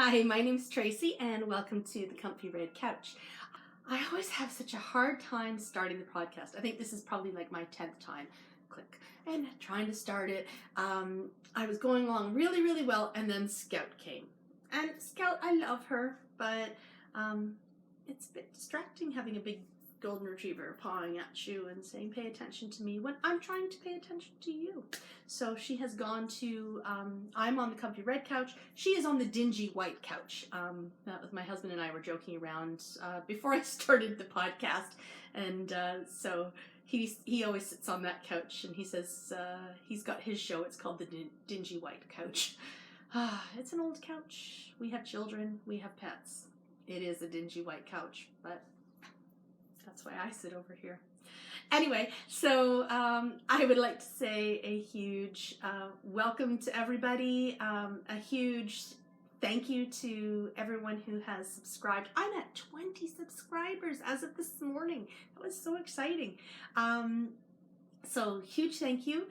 Hi, my name's Tracy and welcome to the Comfy Red Couch. I always have such a hard time starting the podcast. I think this is probably like my 10th time, click, and trying to start it. I was going along really well, and then Scout came. And Scout, I love her, but it's a bit distracting having a big golden retriever pawing at you and saying pay attention to me when I'm trying to pay attention to you. So she has gone to, I'm on the comfy red couch, she is on the dingy white couch. That was my husband and I were joking around before I started the podcast, and so he always sits on that couch, and he says he's got his show, it's called the Dingy White Couch. It's an old couch, we have children, we have pets. It is a dingy white couch, but that's why I sit over here. Anyway, so I would like to say a huge welcome to everybody, a huge thank you to everyone who has subscribed. I'm at 20 subscribers as of this morning. That was so exciting. So huge thank you.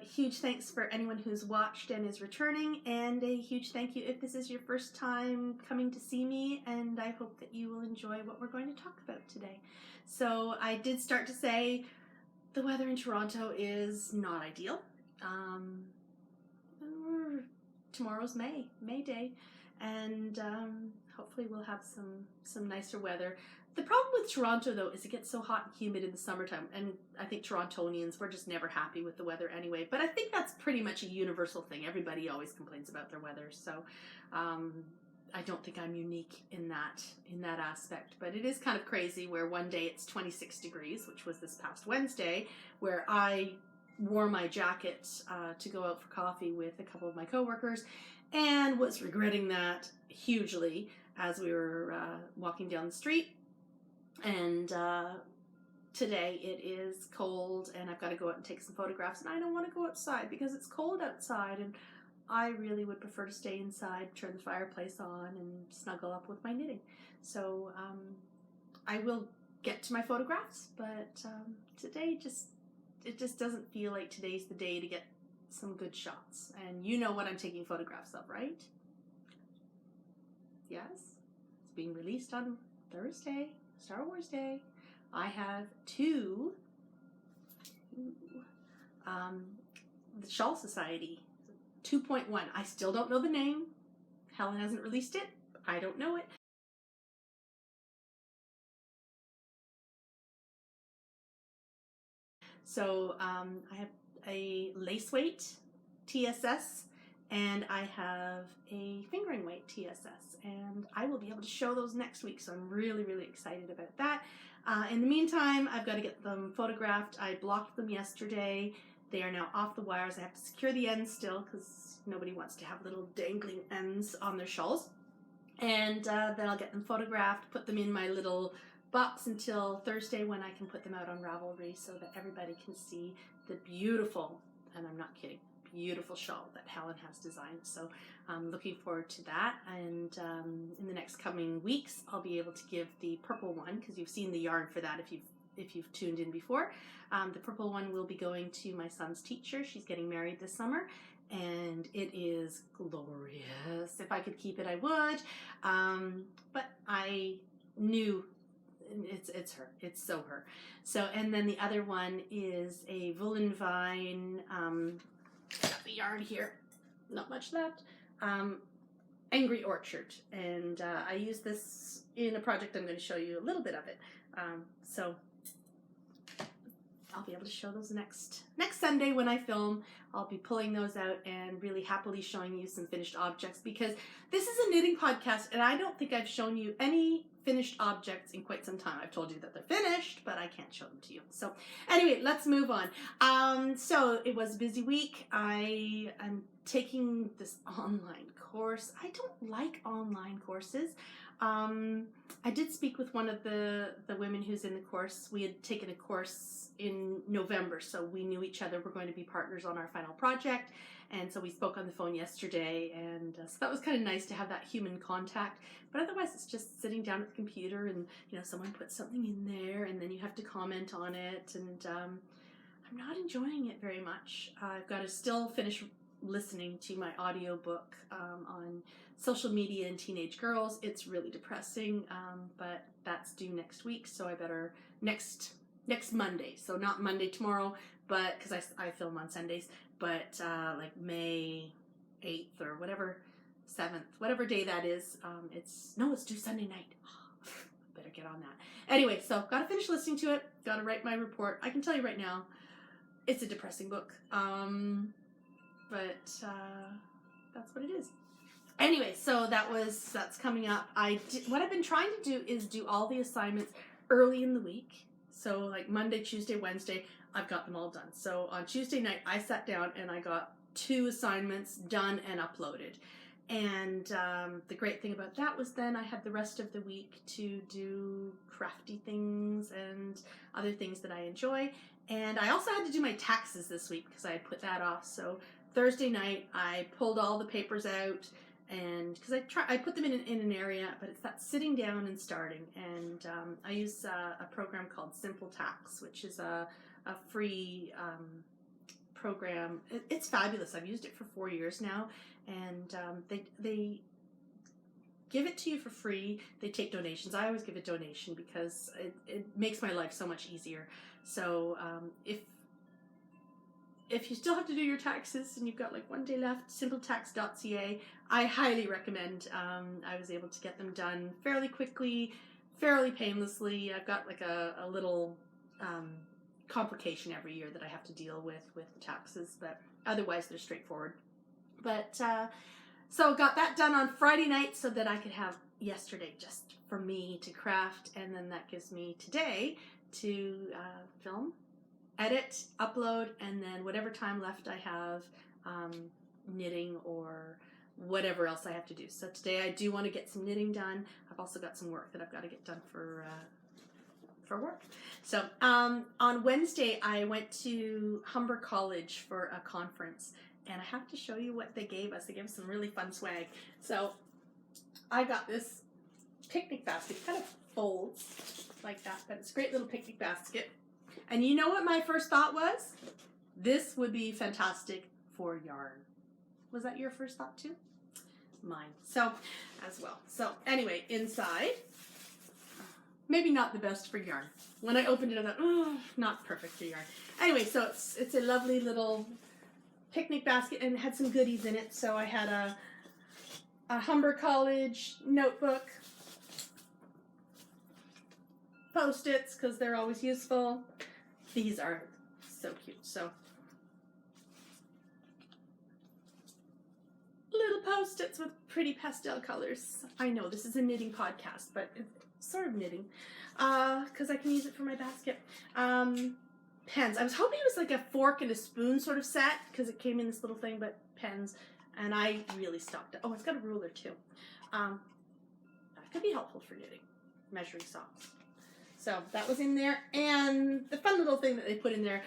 Huge thanks for anyone who's watched and is returning, and a huge thank you if this is your first time coming to see me, and I hope that you will enjoy what we're going to talk about today. So I did start to say the weather in Toronto is not ideal. Tomorrow's May Day, and hopefully we'll have some nicer weather. The problem with Toronto, though, is it gets so hot and humid in the summertime, and I think Torontonians, we're just never happy with the weather anyway. But I think that's pretty much a universal thing. Everybody always complains about their weather, so I don't think I'm unique in that aspect. But it is kind of crazy where one day it's 26 degrees, which was this past Wednesday, where I wore my jacket to go out for coffee with a couple of my coworkers, and was regretting that hugely as we were walking down the street. And today it is cold, and I've got to go out and take some photographs, and I don't want to go outside because it's cold outside, and I really would prefer to stay inside, turn the fireplace on, and snuggle up with my knitting. So I will get to my photographs, but today it just doesn't feel like today's the day to get some good shots. And you know what I'm taking photographs of, right? Yes, it's being released on Thursday, Star Wars Day. I have two, the Shawl Society 2.1. I still don't know the name. Helen hasn't released it. I don't know it. So I have a lace weight TSS, and I have a fingering weight TSS, and I will be able to show those next week, so I'm really excited about that. In the meantime, I've got to get them photographed. I blocked them yesterday. They are now off the wires. I have to secure the ends still because nobody wants to have little dangling ends on their shawls. And then I'll get them photographed, put them in my little box until Thursday when I can put them out on Ravelry so that everybody can see the beautiful, and I'm not kidding, beautiful shawl that Helen has designed. So I'm looking forward to that, and in the next coming weeks I'll be able to give the purple one, because you've seen the yarn for that if you've tuned in before. The purple one will be going to my son's teacher. She's getting married this summer, and it is glorious. If I could keep it, I would, but I knew it's her. It's so her. So, and then the other one is a VOOLENVINE, got the yarn here, not much left, Angry Orchard, and I use this in a project. I'm going to show you a little bit of it, so I'll be able to show those next Sunday when I film. I'll be pulling those out and really happily showing you some finished objects, because this is a knitting podcast and I don't think I've shown you any finished objects in quite some time. I've told you that they're finished, but I can't show them to you. So anyway, let's move on. So it was a busy week. I am taking this online course. I don't like online courses. I did speak with one of the women who's in the course. We had taken a course in November, so we knew each other. We're going to be partners on our final project, and so we spoke on the phone yesterday, and so that was kind of nice to have that human contact. But otherwise it's just sitting down at the computer, and you know, someone puts something in there and then you have to comment on it, and I'm not enjoying it very much. I've got to still finish listening to my audiobook on social media and teenage girls. It's really depressing, but that's due next week, so I better next Monday. So not Monday tomorrow, but because I film on Sundays, but like May 8th or whatever, 7th, whatever day that is. It's due Sunday night. Better get on that. Anyway, so gotta finish listening to it. Gotta write my report. I can tell you right now, it's a depressing book. But that's what it is. Anyway, so that's coming up. What I've been trying to do is do all the assignments early in the week. So like Monday, Tuesday, Wednesday, I've got them all done. So on Tuesday night, I sat down and I got 2 assignments done and uploaded. And the great thing about that was then I had the rest of the week to do crafty things and other things that I enjoy. And I also had to do my taxes this week because I had put that off. So Thursday night, I pulled all the papers out, and because I put them in an area, but it's that sitting down and starting. And I use a program called Simple Tax, which is a free program. It's fabulous. I've used it for 4 years now, and they give it to you for free. They take donations. I always give a donation because it makes my life so much easier. So if you still have to do your taxes and you've got like 1 day left, simpletax.ca, I highly recommend. I was able to get them done fairly quickly, fairly painlessly. I've got like a little complication every year that I have to deal with the taxes, but otherwise they're straightforward. But so got that done on Friday night so that I could have yesterday just for me to craft, and then that gives me today to film, edit, upload, and then whatever time left I have knitting or whatever else I have to do. So today I do want to get some knitting done. I've also got some work that I've got to get done for work. So on Wednesday I went to Humber College for a conference, and I have to show you what they gave us. They gave us some really fun swag. So I got this picnic basket. It kind of folds like that, but it's a great little picnic basket. And you know what my first thought was? This would be fantastic for yarn. Was that your first thought too? Mine. So, as well. So, anyway, inside, maybe not the best for yarn. When I opened it, I thought, oh, not perfect for yarn. Anyway, so it's a lovely little picnic basket, and it had some goodies in it. So I had a Humber College notebook, Post-its, because they're always useful. These are so cute. So little Post-its with pretty pastel colors. I know this is a knitting podcast, but it's sort of knitting because I can use it for my basket. Pens. I was hoping it was like a fork and a spoon sort of set because it came in this little thing, but pens. And I really stocked it. Oh, it's got a ruler too. That could be helpful for knitting. Measuring socks. So that was in there. And the fun little thing that they put in there,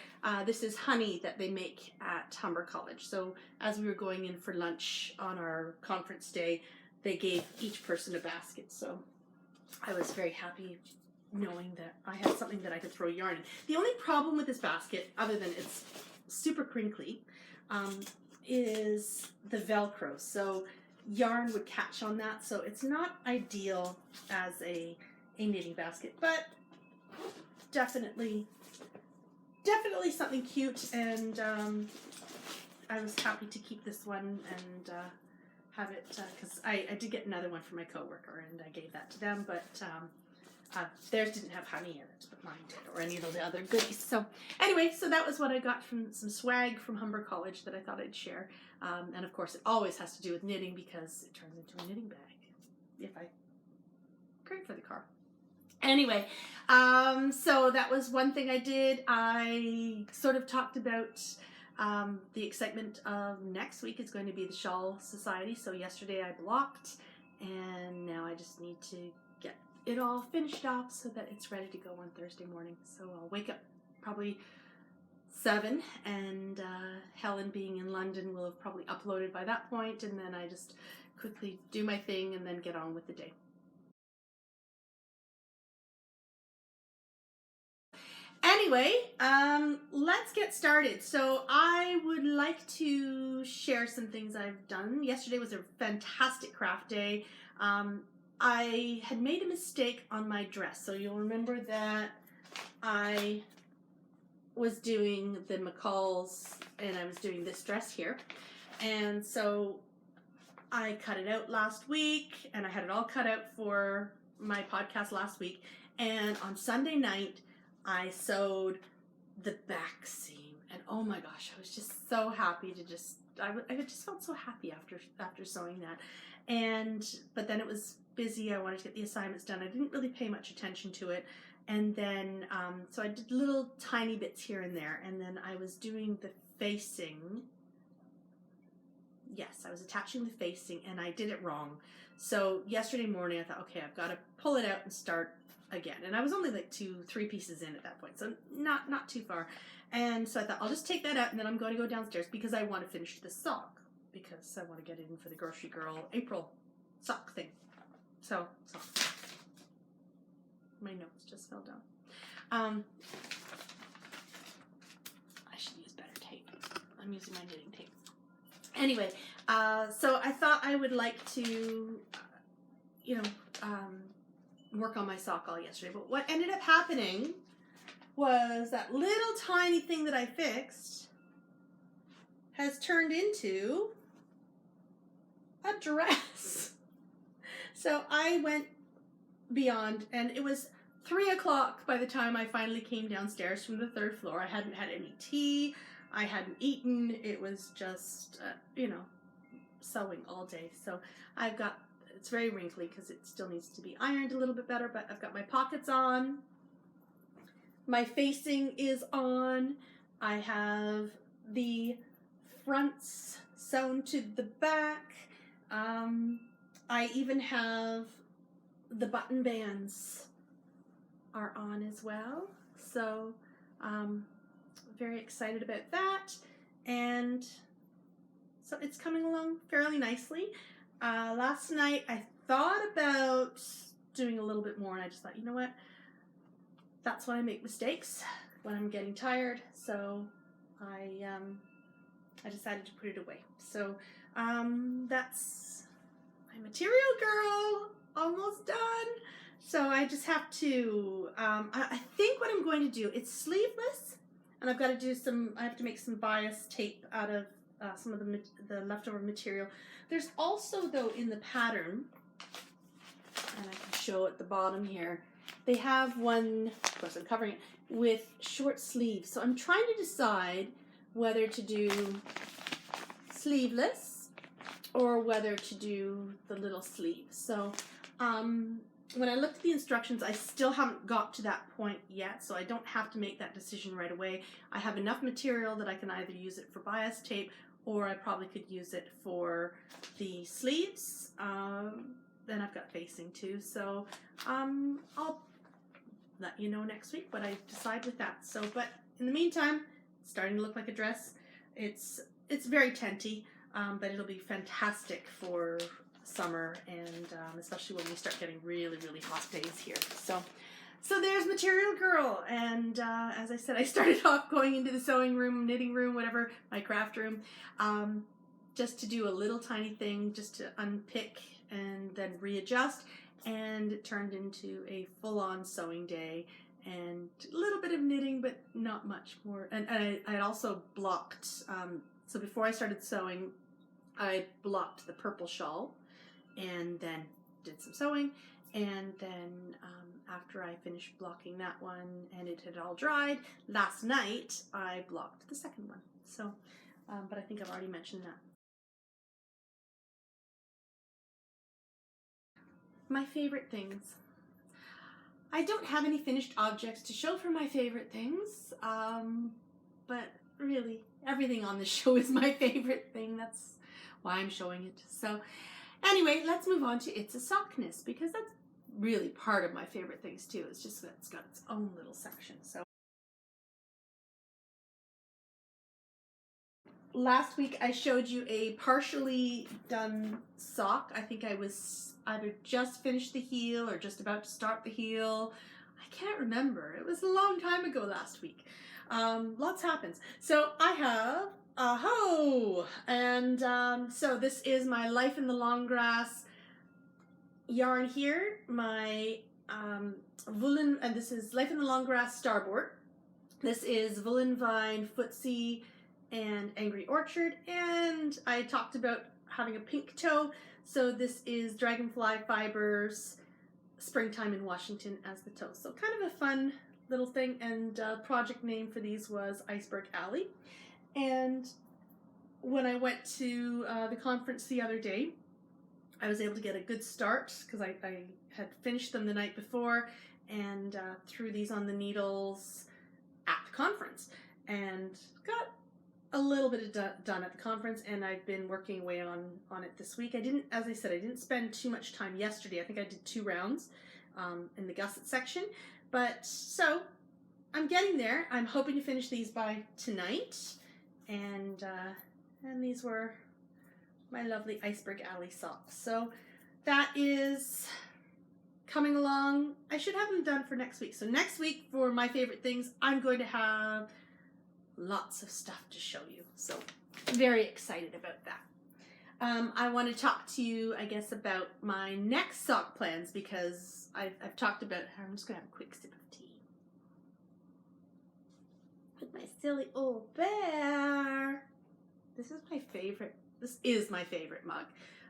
this is honey that they make at Humber College. So as we were going in for lunch on our conference day, they gave each person a basket. So I was very happy knowing that I had something that I could throw yarn in. The only problem with this basket, other than it's super crinkly, is the Velcro. So yarn would catch on that. So it's not ideal as a knitting basket, but definitely something cute. And I was happy to keep this one and have it because I did get another one for my coworker, and I gave that to them, but theirs didn't have honey in it, but mine did, or any of the other goodies. So anyway, so that was what I got from some swag from Humber College that I thought I'd share. And of course, it always has to do with knitting because it turns into a knitting bag. Great for the car. Anyway, so that was one thing I did. I sort of talked about the excitement of next week is going to be the Shawl Society. So yesterday I blocked, and now I just need to get it all finished off so that it's ready to go on Thursday morning. So I'll wake up probably 7, and Helen being in London will have probably uploaded by that point, and then I just quickly do my thing and then get on with the day. Anyway, let's get started. So I would like to share some things I've done. Yesterday was a fantastic craft day. I had made a mistake on my dress. So you'll remember that I was doing the MCCALL'S and I was doing this dress here. And so I cut it out last week and I had it all cut out for my podcast last week. And on Sunday night, I sewed the back seam, and oh my gosh, I was just so happy to I just felt so happy after sewing that. But then it was busy. I wanted to get the assignments done. I didn't really pay much attention to it. And then, so I did little tiny bits here and there, and then I was doing the facing. Yes, I was attaching the facing, and I did it wrong. So yesterday morning, I thought, okay, I've got to pull it out and start again. And I was only like 2-3 pieces in at that point, so not too far. And so I thought, I'll just take that out, and then I'm going to go downstairs because I want to finish the sock, because I want to get it in for the Grocery Girl April sock thing. So, my notes just fell down. I should use better tape. I'm using my knitting tape. Anyway, so I thought I would like to, work on my sock all yesterday. But what ended up happening was that little tiny thing that I fixed has turned into a dress. So I went beyond, and it was 3 o'clock by the time I finally came downstairs from the 3rd floor. I hadn't had any tea. I hadn't eaten. It was just, sewing all day. So it's very wrinkly because it still needs to be ironed a little bit better, but I've got my pockets on. My facing is on. I have the fronts sewn to the back. I even have the button bands are on as well. So, very excited about that. And so it's coming along fairly nicely. Last night I thought about doing a little bit more, and I just thought, you know what? That's when I make mistakes, when I'm getting tired. So I decided to put it away. So that's my material girl, almost done. So I just have to, I think what I'm going to do, it's sleeveless, and I've got to do I have to make some bias tape out of some of the leftover material. There's also, though, in the pattern, and I can show at the bottom here, they have one, of course I'm covering it, with short sleeves. So I'm trying to decide whether to do sleeveless or whether to do the little sleeves. So when I looked at the instructions, I still haven't got to that point yet, so I don't have to make that decision right away. I have enough material that I can either use it for bias tape, or I probably could use it for the sleeves. Then I've got facing too, so I'll let you know next week what I decide with that. So, but in the meantime, it's starting to look like a dress. It's very tenty, but it'll be fantastic for summer, and especially when we start getting really, really hot days here. So there's Material Girl, and as I said, I started off going into the sewing room, knitting room, whatever, my craft room, just to do a little tiny thing, just to unpick and then readjust, and it turned into a full-on sewing day, and a little bit of knitting, but not much more. And I had also blocked, so before I started sewing, I blocked the purple shawl, and then did some sewing, and then after I finished blocking that one and it had all dried, last night I blocked the second one. So, but I think I've already mentioned that. My favorite things. I don't have any finished objects to show for my favorite things, but really everything on the show is my favorite thing. That's why I'm showing it. So anyway, let's move on to It's a Sockness, because that's really part of my favorite things too. It's just that it's got its own little section. So last week I showed you a partially done sock. I think I was either just finished the heel or just about to start the heel. I I can't remember. It was a long time ago last week. Lots happens. So I have a hoe, and so this is my Life in the Long Grass yarn here. My woolen, and this is Life in the Long Grass Starboard. This is WOOLENVINE, FOOTSIE, and Angry Orchard, and I talked about having a pink toe, so this is Dragonfly Fibers Springtime in Washington as the toe. So kind of a fun little thing, and project name for these was Iceberg Alley. And when I went to the conference the other day, I was able to get a good start because I had finished them the night before and threw these on the needles at the conference and got a little bit of done at the conference, and I've been working away on it this week. I didn't, as I said, I didn't spend too much time yesterday. I think I did 2 rounds in the gusset section, but so I'm getting there. I'm hoping to finish these by tonight, and these were my lovely Iceberg Alley socks. So that is coming along. I should have them done for next week. So next week, for my favorite things, I'm going to have lots of stuff to show you. So very excited about that. I want to talk to you, I guess, about my next sock plans, because I've talked about, I'm just going to have a quick sip of tea. With my silly old bear. This is my favorite. This is my favorite mug.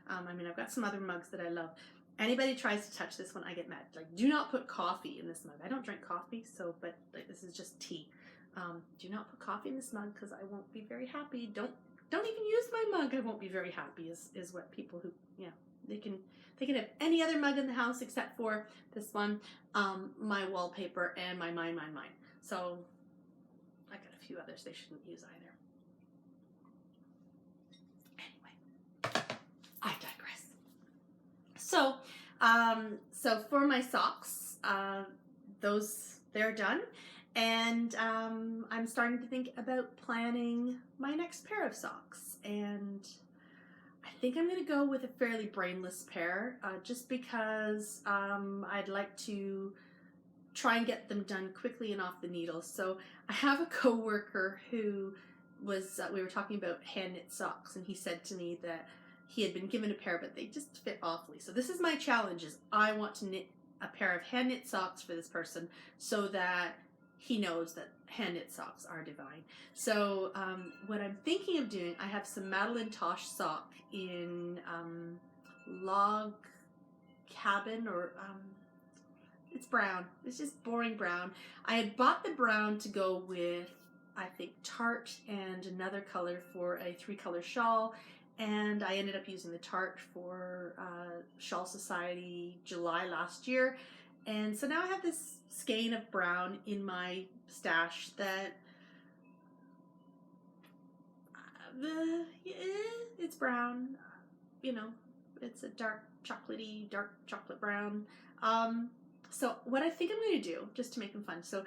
I mean, I've got some other mugs that I love. Anybody tries to touch this one, I get mad. Like, do not put coffee in this mug. I don't drink coffee, so, but like, this is just tea. Do not put coffee in this mug because I won't be very happy. Don't even use my mug. I won't be very happy is what people who, you know, they can have any other mug in the house except for this one, my wallpaper, and my mine. So I got a few others they shouldn't use either. Anyway, I digress. So, so for my socks, they're done. And I'm starting to think about planning my next pair of socks, and I think I'm going to go with a fairly brainless pair, just because I'd like to try and get them done quickly and off the needles. So I have a coworker who was, we were talking about hand knit socks, and he said to me that he had been given a pair, but they just fit awfully. So this is my challenge: is I want to knit a pair of hand knit socks for this person so that he knows that hand knit socks are divine. So what I'm thinking of doing, I have some Madeline Tosh sock in Log Cabin, or it's brown. It's just boring brown. I had bought the brown to go with, I think, tart and another color for a 3-color shawl, and I ended up using the tart for Shawl Society July last year. And so now I have this skein of brown in my stash that it's brown, you know, it's a dark chocolate brown. So what I think I'm going to do, just to make him fun, so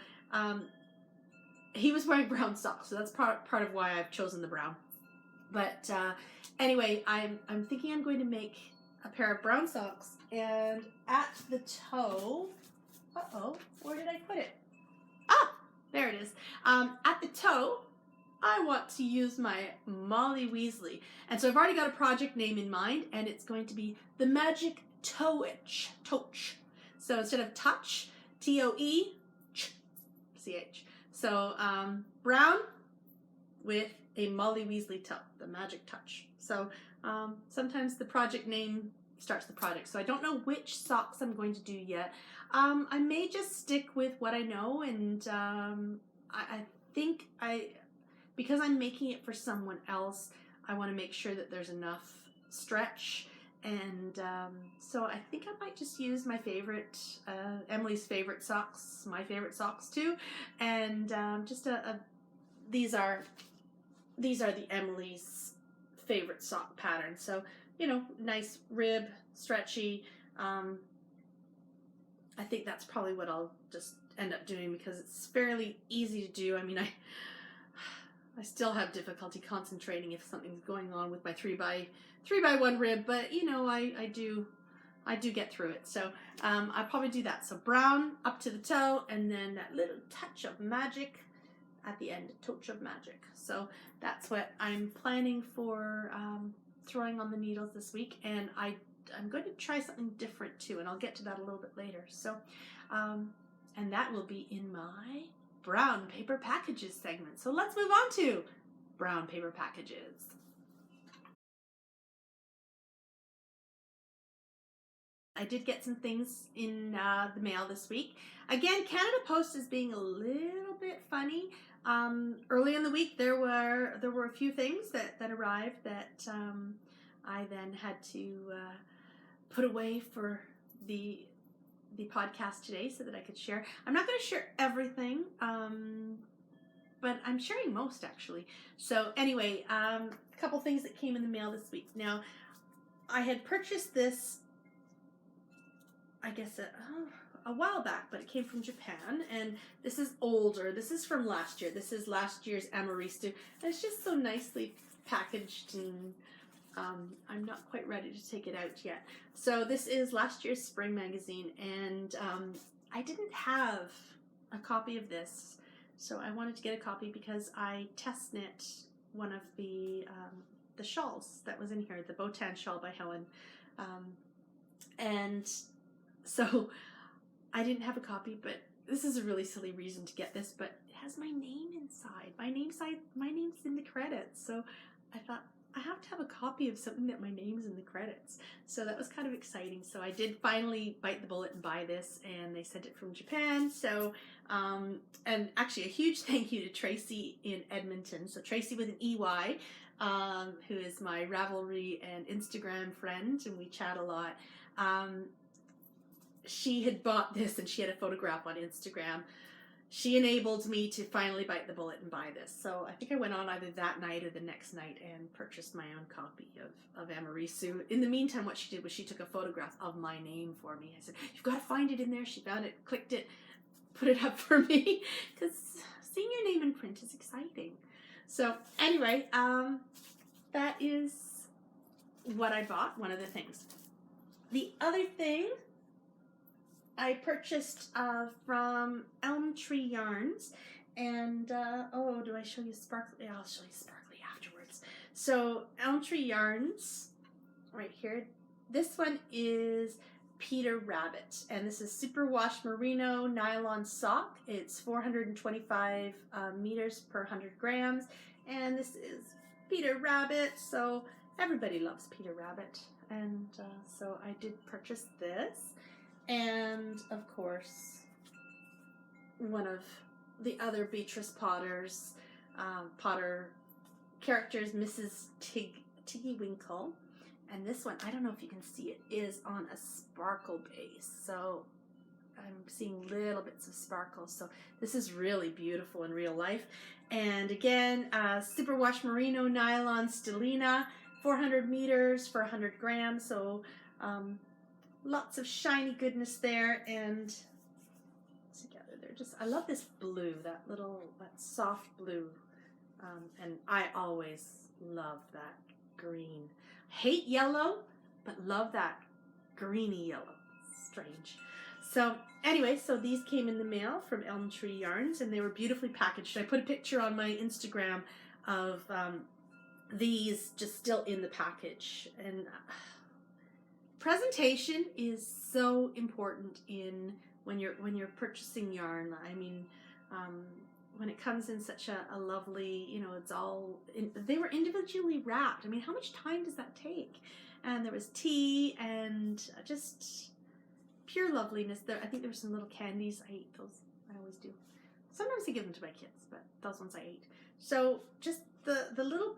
he was wearing brown socks, so that's part of why I've chosen the brown. But anyway, I'm thinking I'm going to make a pair of brown socks, and at the toe, where did I put it? Ah, there it is. At the toe, I want to use my Molly Weasley. And so I've already got a project name in mind, and it's going to be the Magic Toe-CH. So instead of touch, TOE-CH. So brown with a Molly Weasley toe, the Magic Touch. So sometimes the project name starts the project. So I don't know which socks I'm going to do yet. I may just stick with what I know, and I think because I'm making it for someone else, I want to make sure that there's enough stretch, and so I think I might just use my favorite, Emily's favorite socks, my favorite socks too, and just these are the Emily's favorite sock pattern. So, you know, nice rib, stretchy. I think that's probably what I'll just end up doing because it's fairly easy to do. I mean, I still have difficulty concentrating if something's going on with my 3x1 rib, but you know, I do I do get through it. So I'll probably do that. So brown up to the toe, and then that little touch of magic at the end, a touch of magic. So that's what I'm planning for throwing on the needles this week, and I'm going to try something different too, and I'll get to that a little bit later. So, and that will be in my brown paper packages segment. So let's move on to brown paper packages. I did get some things in the mail this week. Again, Canada Post is being a little bit funny. Early in the week, there were a few things that arrived that I then had to put away for the podcast today so that I could share. I'm not going to share everything, but I'm sharing most actually. So anyway, a couple things that came in the mail this week. Now, I had purchased this, I guess, a while back, but it came from Japan, and this is older. This is from last year. This is last year's AMIRISU, and it's just so nicely packaged, and I'm not quite ready to take it out yet. So this is last year's spring magazine, and I didn't have a copy of this, so I wanted to get a copy because I test knit one of the shawls that was in here, the Botan shawl by Helen, and so I didn't have a copy, but this is a really silly reason to get this, but it has my name inside. My name's in the credits. So I thought I have to have a copy of something that my name's in the credits. So that was kind of exciting. So I did finally bite the bullet and buy this, and they sent it from Japan. So, and actually a huge thank you to Tracy in Edmonton. So Tracy with an EY, who is my Ravelry and Instagram friend, and we chat a lot. She had bought this and she had a photograph on Instagram. She enabled me to finally bite the bullet and buy this. So I think I went on either that night or the next night and purchased my own copy of AMIRISU. In the meantime, what she did was she took a photograph of my name for me. I said, you've got to find it in there. She found it, clicked it, put it up for me, because seeing your name in print is exciting. So anyway, that is what I bought, one of the things. The other thing I purchased from Elm Tree Yarns, and oh, do I show you sparkly? Yeah, I'll show you sparkly afterwards. So Elm Tree Yarns, right here. This one is Peter Rabbit, and this is superwash merino nylon sock. It's 425 meters per 100 grams, and this is Peter Rabbit. So everybody loves Peter Rabbit, and so I did purchase this. And of course, one of the other Beatrice Potter characters, Mrs. Tiggy Winkle. And this one, I don't know if you can see it, is on a sparkle base. So I'm seeing little bits of sparkle. So this is really beautiful in real life. And again, superwash merino nylon STELLINA, 400 meters for 100 grams. So lots of shiny goodness there, and together they're just, I love this blue, that soft blue, and I always love that green. Hate yellow, but love that greeny yellow. Strange. So anyway, so these came in the mail from Elm Tree Yarns, and they were beautifully packaged. I put a picture on my Instagram of these just still in the package, and presentation is so important when you're purchasing yarn. I mean, when it comes in such a lovely, you know, it's all they were individually wrapped. I mean, how much time does that take? And there was tea and just pure loveliness. There, I think there were some little candies. I ate those. I always do. Sometimes I give them to my kids, but those ones I ate. So just the little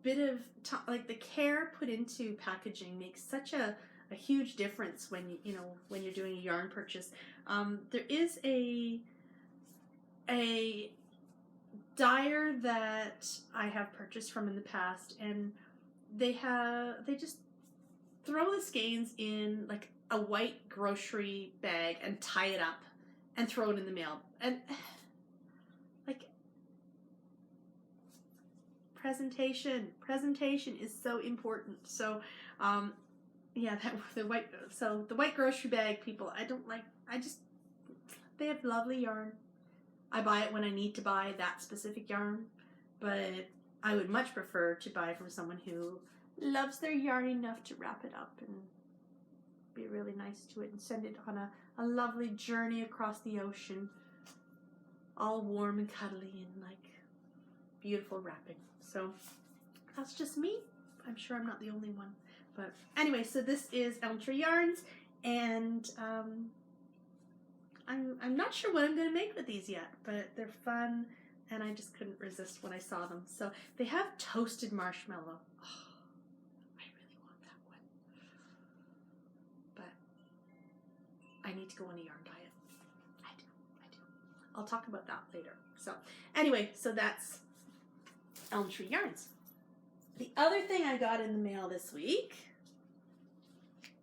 bit of like the care put into packaging makes such a huge difference when when you're doing a yarn purchase. There is a dyer that I have purchased from in the past, and they just throw the skeins in like a white grocery bag and tie it up and throw it in the mail, and like presentation is so important. So yeah, the white grocery bag people, they have lovely yarn. I buy it when I need to buy that specific yarn, but I would much prefer to buy from someone who loves their yarn enough to wrap it up and be really nice to it and send it on a lovely journey across the ocean, all warm and cuddly and like beautiful wrapping. So that's just me. I'm sure I'm not the only one. But anyway, so this is Elm Tree Yarns, and I'm not sure what I'm going to make with these yet, but they're fun, and I just couldn't resist when I saw them. So they have toasted marshmallow. Oh, I really want that one. But I need to go on a yarn diet. I do. I'll talk about that later. So anyway, so that's Elm Tree Yarns. The other thing I got in the mail this week,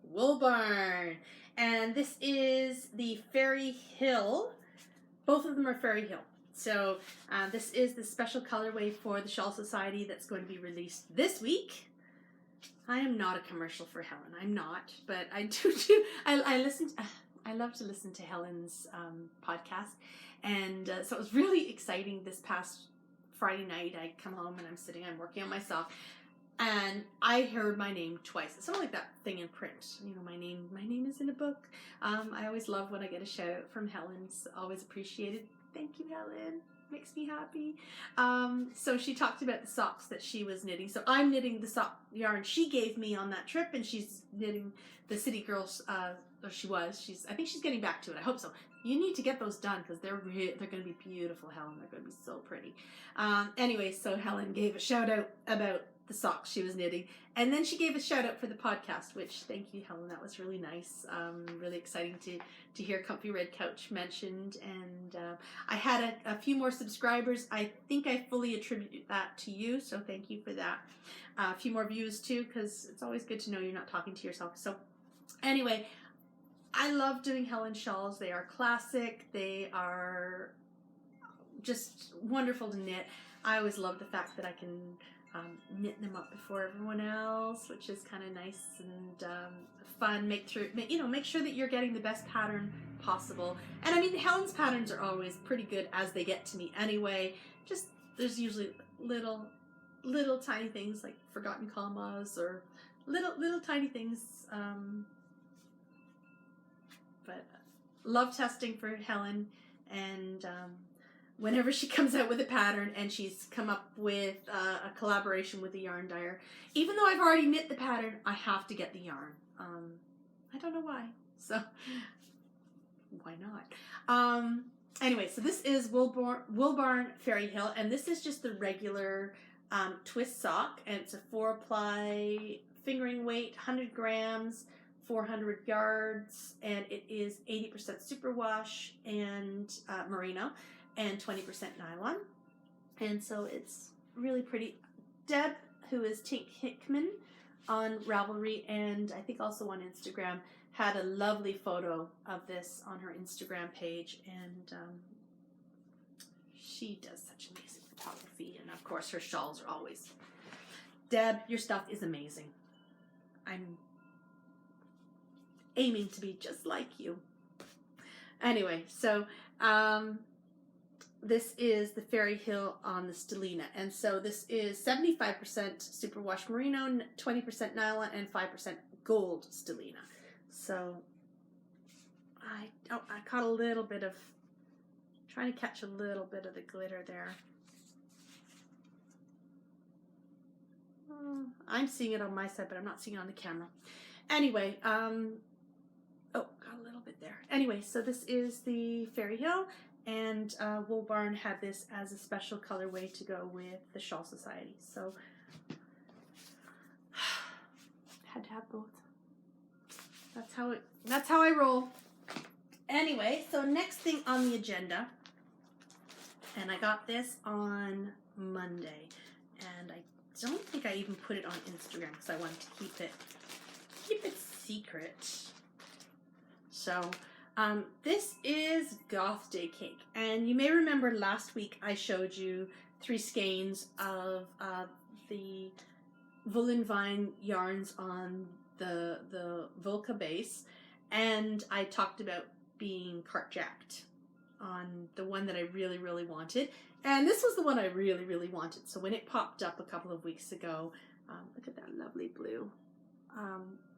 Wool Barn. And this is the Fairy Hill. Both of them are Fairy Hill. So this is the special colorway for the Shawl Society that's going to be released this week. I am not a commercial for Helen. I'm not, but I do. I love to listen to Helen's podcast, and so it was really exciting this past Friday night. I come home and I'm working on myself. And I heard my name twice. It's sort of like that thing in print. You know, my name is in a book. I always love when I get a shout out from Helen. It's always appreciated. Thank you, Helen. Makes me happy. So she talked about the socks that she was knitting. So I'm knitting the sock yarn she gave me on that trip, and she's knitting the City Girls, or she was. I think she's getting back to it. I hope so. You need to get those done because they're going to be beautiful, Helen. They're going to be so pretty. Anyway, so Helen gave a shout out about the socks she was knitting, and then she gave a shout out for the podcast, which thank you, Helen, that was really nice. Really exciting to hear Comfy Red Couch mentioned, and I had a few more subscribers. I think I fully attribute that to you, so thank you for that. A few more views too, because it's always good to know you're not talking to yourself. So anyway, I love doing Helen shawls. They are classic. They are just wonderful to knit. I always love the fact that I can knit them up before everyone else, which is kind of nice and fun. Make sure that you're getting the best pattern possible. And I mean, Helen's patterns are always pretty good as they get to me anyway. Just there's usually little tiny things like forgotten commas or little tiny things. But love testing for Helen, and whenever she comes out with a pattern, and she's come up with a collaboration with a yarn dyer, even though I've already knit the pattern, I have to get the yarn. I don't know why, so why not? Anyway, so this is Wool Barn Fairy Hill, and this is just the regular twist sock, and it's a 4-ply fingering weight, 100 grams, 400 yards, and it is 80% superwash and merino, and 20% nylon, and so it's really pretty. Deb, who is Tink Hickman on Ravelry, and I think also on Instagram, had a lovely photo of this on her Instagram page, and she does such amazing photography, and of course her shawls are always. Deb, your stuff is amazing. I'm aiming to be just like you. Anyway, so this is the Fairy Hill on the STELLINA, and so this is 75% superwash merino, 20% nylon, and 5% gold STELLINA. So I caught a little bit of, trying to catch a little bit of the glitter there. I'm seeing it on my side, but I'm not seeing it on the camera. Anyway, oh, got a little bit there. Anyway, so this is the Fairy Hill, and Wool Barn had this as a special colorway to go with the Shawl Society. So had to have both. That's how I roll. Anyway, so next thing on the agenda, and I got this on Monday, and I don't think I even put it on Instagram because I wanted to keep it secret. So this is GOTHDAY cake, and you may remember last week I showed you 3 skeins of the WOOLENVINE yarns on the WOLKE base, and I talked about being cart jacked on the one that I really, really wanted. And this was the one I really, really wanted. So when it popped up a couple of weeks ago, look at that lovely blue.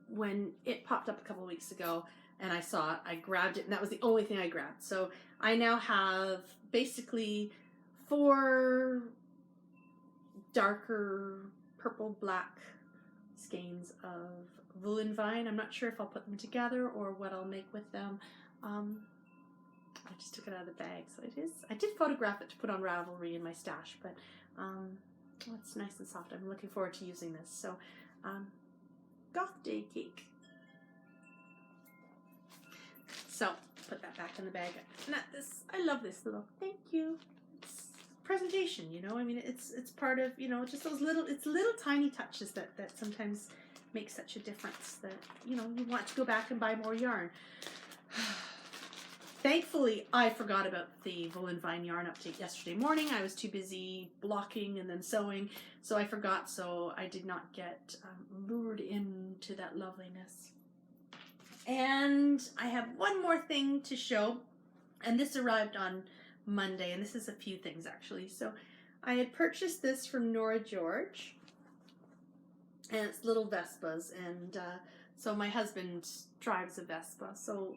When it popped up a couple of weeks ago and I saw it, I grabbed it, and that was the only thing I grabbed. So I now have basically 4 darker purple black skeins of WOOLENVINE. I'm not sure if I'll put them together or what I'll make with them. I just took it out of the bag, so it is. I did photograph it to put on Ravelry in my stash, but it's nice and soft. I'm looking forward to using this. So, GOTHDAY cake. So, put that back in the bag. Not this. I love this little. Thank you. It's presentation, you know. I mean, it's part of, you know, just those little. It's little tiny touches that sometimes make such a difference. That, you know, you want to go back and buy more yarn. Thankfully, I forgot about the WOOLENVINE yarn update yesterday morning. I was too busy blocking and then sewing, so I forgot, so I did not get lured into that loveliness. And I have one more thing to show, and this arrived on Monday, and this is a few things actually. So I had purchased this from Norah George, and it's little Vespas, and so my husband drives a Vespa, so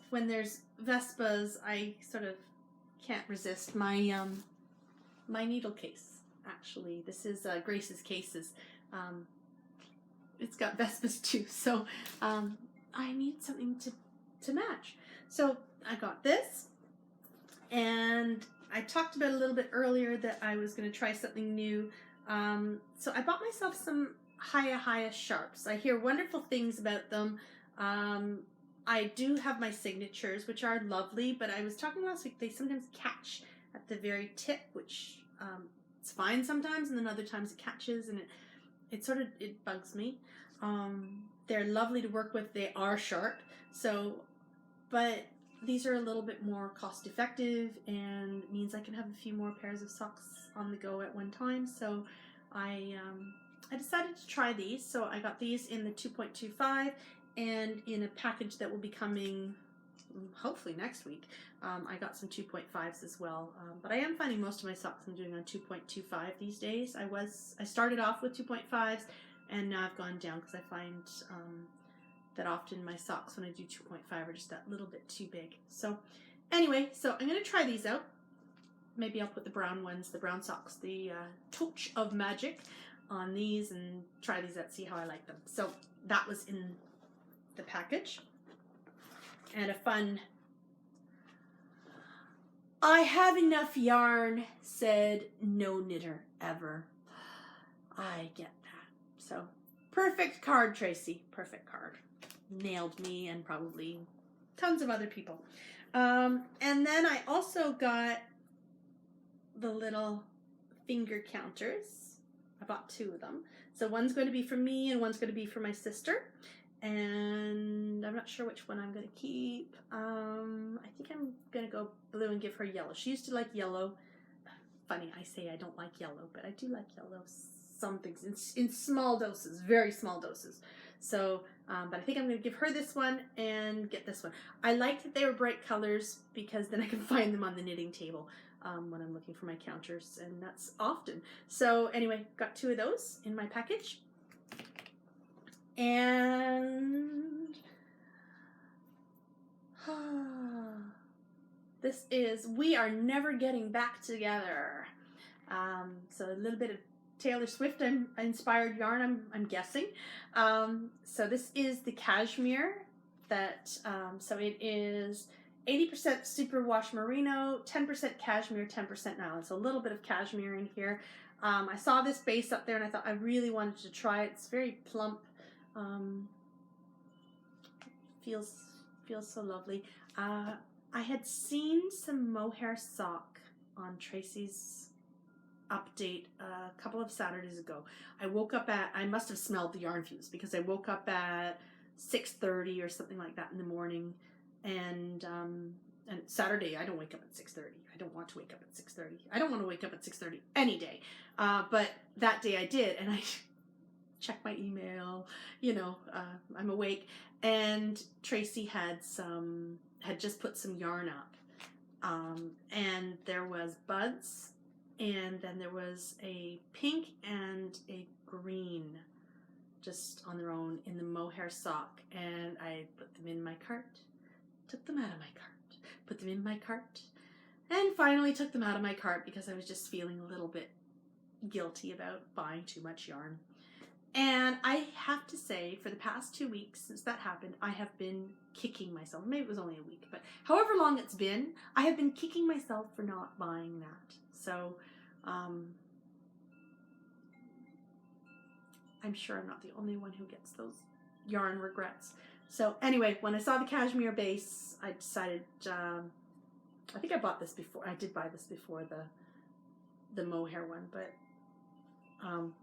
when there's Vespas, I sort of can't resist my my needle case. Actually, this is Grace's Cases. It's got Vespas too, so I need something to match. So I got this, and I talked about a little bit earlier that I was going to try something new. So I bought myself some Hiya sharps. I hear wonderful things about them. I do have my signatures, which are lovely, but I was talking last week, they sometimes catch at the very tip, which it's fine sometimes, and then other times it catches, and it bugs me. They're lovely to work with. They are sharp, so, but these are a little bit more cost effective, and it means I can have a few more pairs of socks on the go at one time. So I decided to try these. So I got these in the 2.25 and in a package that will be coming hopefully next week. I got some 2.5s as well, but I am finding most of my socks I'm doing on 2.25 these days. I started off with 2.5s, and now I've gone down because I find that often my socks when I do 2.5 are just that little bit too big. So anyway, so I'm going to try these out. Maybe I'll put the brown ones, the brown socks, the Touch of Magic on these, and try these out, see how I like them. So that was in the package. And a fun, I have enough yarn, said no knitter ever. I get that. So perfect card, Tracy. Perfect card. Nailed me and probably tons of other people. And then I also got the little finger counters. I bought 2 of them. So one's going to be for me and one's going to be for my sister. And I'm not sure which one I'm going to keep. I think I'm going to go blue and give her yellow. She used to like yellow. Funny, I say I don't like yellow, but I do like yellow. Some things in small doses, very small doses. So, but I think I'm going to give her this one and get this one. I like that they were bright colors because then I can find them on the knitting table when I'm looking for my counters, and that's often. So anyway, got 2 of those in my package. And this is We Are Never Getting Back Together. So a little bit of Taylor Swift inspired yarn, I'm guessing. So this is the cashmere that, so it is 80% superwash merino, 10% cashmere, 10% nylon. So a little bit of cashmere in here. I saw this base up there and I thought I really wanted to try it. It's very plump. Feels so lovely. I had seen some mohair sock on Tracy's update a couple of Saturdays ago. I woke up at, I must have smelled the yarn fuse because I woke up at 6:30 or something like that in the morning, and Saturday I don't wake up at 6:30. I don't want to wake up at 6:30. I don't want to wake up at 6:30 any day, but that day I did, and check my email, you know, I'm awake. And Tracy had just put some yarn up. And there was buds, and then there was a pink and a green just on their own in the mohair sock, and I put them in my cart, took them out of my cart, put them in my cart, and finally took them out of my cart because I was just feeling a little bit guilty about buying too much yarn. And I have to say, for the past 2 weeks since that happened, I have been kicking myself. Maybe it was only a week, but however long it's been, I have been kicking myself for not buying that. So I'm sure I'm not the only one who gets those yarn regrets. So anyway, when I saw the cashmere base, I decided, I think I bought this before. I did buy this before the mohair one, but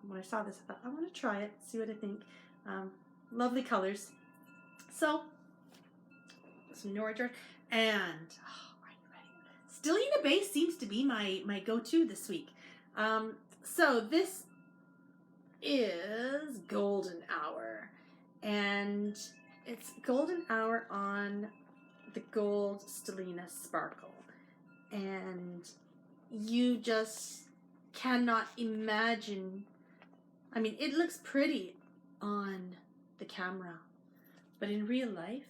when I saw this, I thought, I want to try it, see what I think. Lovely colors. So, some NORAH yarn, and are you ready? STELLINA base seems to be my go-to this week. So this is Golden Hour, and it's Golden Hour on the gold STELLINA sparkle, and you just cannot imagine. I mean, it looks pretty on the camera, but in real life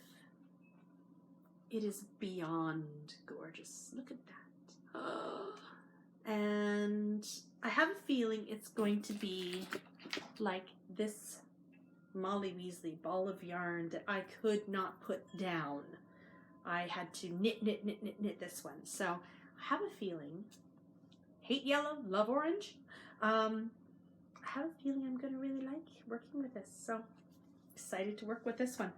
it is beyond gorgeous. Look at that. And I have a feeling it's going to be like this Molly Weasley ball of yarn that I could not put down. I had to knit this one. So I have a feeling, hate yellow, love orange. I have a feeling I'm going to really like working with this. So excited to work with this one.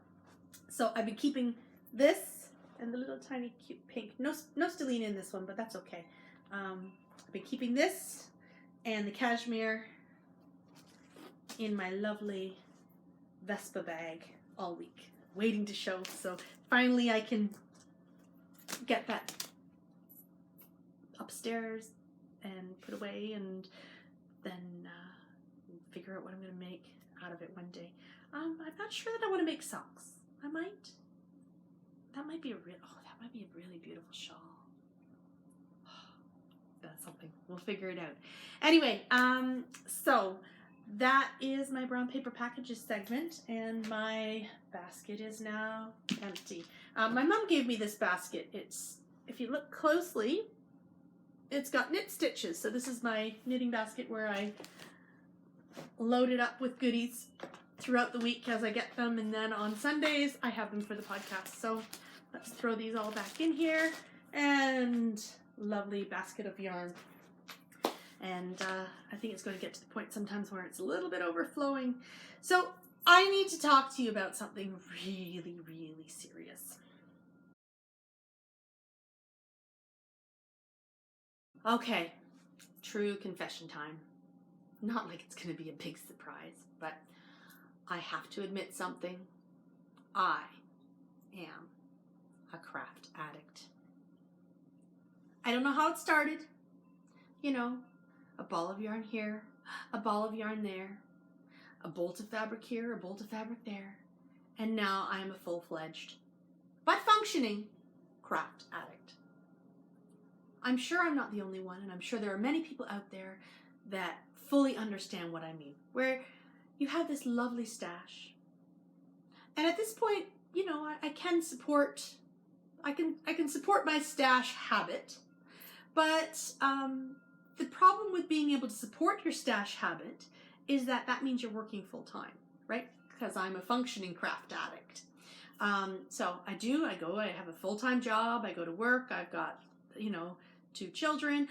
So I've been keeping this and the little tiny cute pink. No STELLINA in this one, but that's okay. I've been keeping this and the cashmere in my lovely Vespa bag all week, waiting to show. So finally I can get that upstairs and put away, and then figure out what I'm going to make out of it one day. I'm not sure that I want to make socks. I might. That might be a really beautiful shawl. That's something. We'll figure it out. Anyway, so that is my brown paper packages segment, and my basket is now empty. My mom gave me this basket. It's, if you look closely, it's got knit stitches. So this is my knitting basket where I load it up with goodies throughout the week as I get them, and then on Sundays I have them for the podcast. So let's throw these all back in here, and lovely basket of yarn. And I think it's going to get to the point sometimes where it's a little bit overflowing. So I need to talk to you about something really, really serious. Okay, true confession time. Not like it's going to be a big surprise, but I have to admit something. I am a craft addict. I don't know how it started. You know, a ball of yarn here, a ball of yarn there, a bolt of fabric here, a bolt of fabric there, and now I am a full-fledged, but functioning, craft addict. I'm sure I'm not the only one, and I'm sure there are many people out there that fully understand what I mean, where you have this lovely stash, and at this point, you know, I can support my stash habit, but the problem with being able to support your stash habit is that means you're working full-time, right? Because I'm a functioning craft addict. So I have a full-time job, I go to work, I've got, you know, 2 children.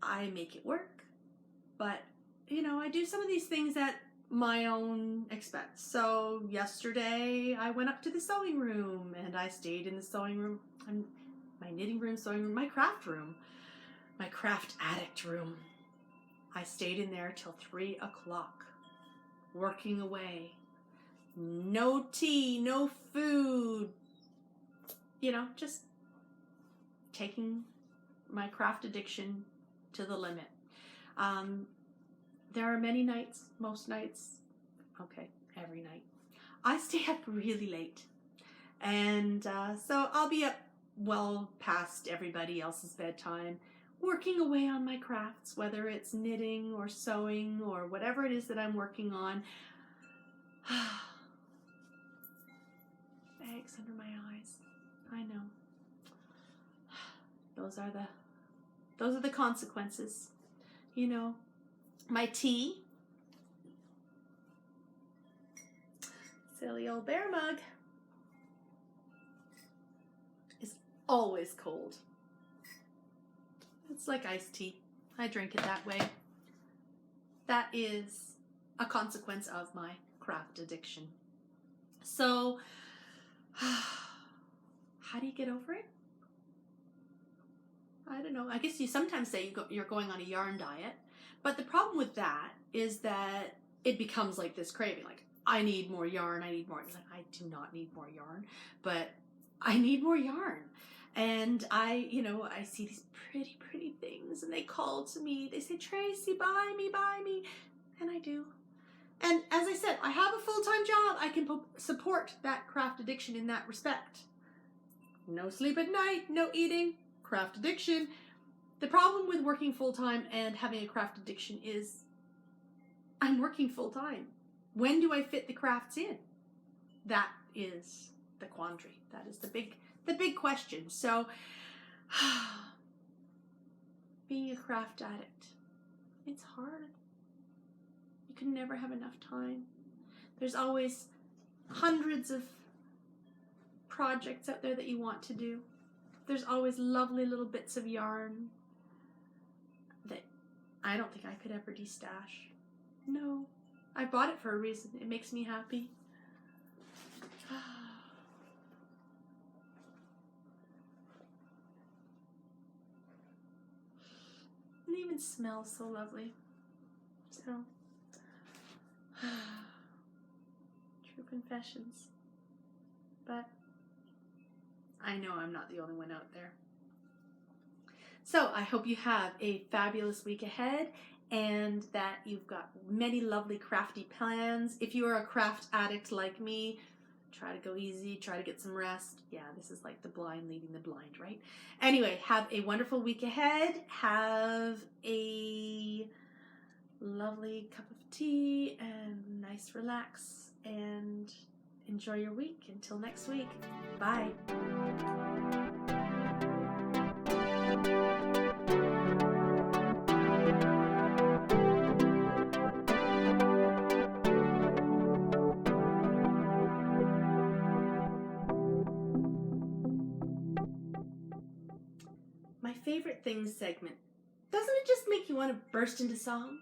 I make it work, but, you know, I do some of these things at my own expense. So yesterday I went up to the sewing room, and I stayed in the sewing room, my knitting room, sewing room, my craft room, my craft addict room. I stayed in there till 3 o'clock, working away. No tea, no food, you know, just taking my craft addiction to the limit. there are many nights, most nights, okay, every night, I stay up really late. And so I'll be up well past everybody else's bedtime, working away on my crafts, whether it's knitting or sewing or whatever it is that I'm working on. Bags under my eyes. I know. Those are the consequences. You know, my tea, silly old bear mug, is always cold. It's like iced tea. I drink it that way. That is a consequence of my craft addiction. So, how do you get over it? I don't know. I guess you sometimes say you're going on a yarn diet, but the problem with that is that it becomes like this craving, like, I need more yarn, I need more. Like, I do not need more yarn, but I need more yarn. And I see these pretty, pretty things, and they call to me. They say, Tracy, buy me, buy me. And I do. And as I said, I have a full-time job. I can support that craft addiction in that respect. No sleep at night, no eating, craft addiction. The problem with working full-time and having a craft addiction is I'm working full-time. When do I fit the crafts in? That is the quandary. That is the big question. So, being a craft addict, it's hard. You can never have enough time. There's always hundreds of projects out there that you want to do. There's always lovely little bits of yarn that I don't think I could ever destash. No, I bought it for a reason. It makes me happy. It even smells so lovely. So, true confessions. But I know I'm not the only one out there. So I hope you have a fabulous week ahead and that you've got many lovely crafty plans. If you are a craft addict like me, try to go easy, try to get some rest. Yeah, this is like the blind leading the blind, right? Anyway, have a wonderful week ahead. Have a lovely cup of tea and nice relax and enjoy your week. Until next week. Bye. My favorite things segment. Doesn't it just make you want to burst into song?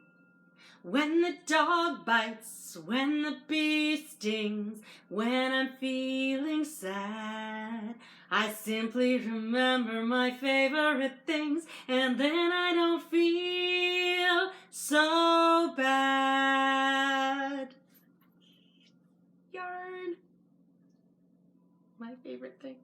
When the dog bites, when the bee stings, when I'm feeling sad, I simply remember my favorite things, and then I don't feel so bad. Yarn. My favorite thing.